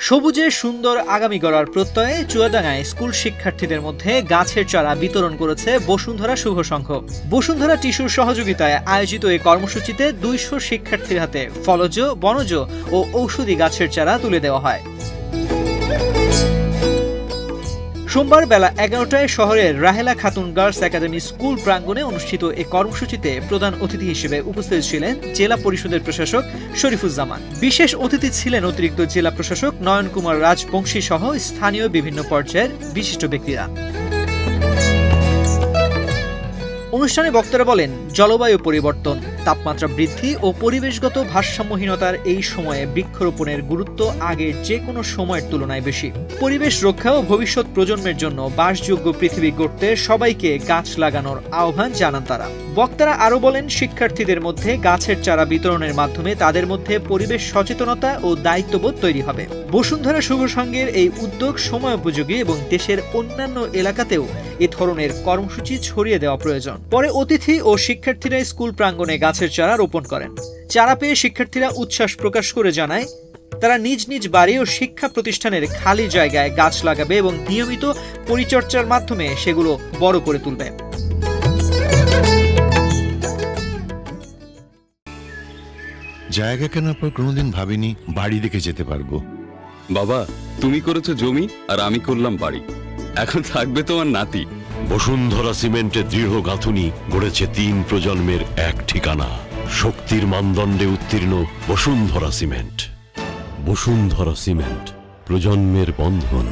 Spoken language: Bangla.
সবুজে সুন্দর আগামী গড়ার প্রত্যয়ে চুয়াডাঙ্গায় স্কুল শিক্ষার্থীদের মধ্যে গাছের চারা বিতরণ করেছে বসুন্ধরা শুভ সংঘ। বসুন্ধরা টিস্যুর সহযোগিতায় আয়োজিত এই কর্মসূচিতে 200 শিক্ষার্থীর হাতে ফলজ, বনজ ও ঔষধি গাছের চারা তুলে দেওয়া হয়। সোমবার বেলা 11টায় শহরের Rahela Khatun girls academy school প্রাঙ্গণে অনুষ্ঠিত এই কর্মসূচিতে প্রধান অতিথি হিসেবে উপস্থিত ছিলেন জেলা পরিষদের প্রশাসক শরীফুজ্জামান। বিশেষ অতিথি ছিলেন অতিরিক্ত জেলা প্রশাসক নয়ন কুমার রাজবংশী সহ স্থানীয় বিভিন্ন পর্যায়ের বিশিষ্ট ব্যক্তিরা। অনুষ্ঠানে বক্তারা বলেন, জলবায়ু পরিবর্তন, তাপমাত্রা বৃদ্ধি ও পরিবেশগত ভারসাম্যহীনতার এই সময়ে বৃক্ষরোপণের গুরুত্ব আগের যে কোনো সময়ের তুলনায় বেশি। পরিবেশ রক্ষা ও ভবিষ্যৎ প্রজন্মের জন্য বাসযোগ্য পৃথিবী গড়তে সবাইকে গাছ লাগানোর আহ্বান জানান তারা। বক্তারা আরও বলেন, শিক্ষার্থীদের মধ্যে গাছের চারা বিতরণের মাধ্যমে তাদের মধ্যে পরিবেশ সচেতনতা ও দায়িত্ববোধ তৈরি হবে। বসুন্ধরা শুভ সংঘের এই উদ্যোগ সময়োপযোগী এবং দেশের অন্যান্য এলাকাতেও এ ধরনের কর্মসূচি ছড়িয়ে দেওয়া প্রয়োজন। পরে অতিথি ও শিক্ষার্থীরা স্কুল প্রাঙ্গণে গাছের চারা রোপণ করেন। চারা পেয়ে শিক্ষার্থীরা উচ্ছ্বাস প্রকাশ করে জানায়, তারা নিজ নিজ বাড়ি ও শিক্ষা প্রতিষ্ঠানের খালি জায়গায় গাছ লাগাবে এবং নিয়মিত পরিচর্যার মাধ্যমে সেগুলো বড় করে তুলবে। জায়গা কেনার পর কোনোদিন ভাবিনি বাড়ি দেখে যেতে পারবো। বাবা, তুমি করেছো জমি আর আমি করলাম বাড়ি। এখন থাকবে তোমার নাতি। বসুন্ধরা সিমেন্টের দৃঢ় গাঁথুনি গড়েছে 3 প্রজন্মের এক ঠিকানা। শক্তির মানদণ্ডে উত্তীর্ণ বসুন্ধরা সিমেন্ট। বসুন্ধরা সিমেন্ট, প্রজন্মের বন্ধন।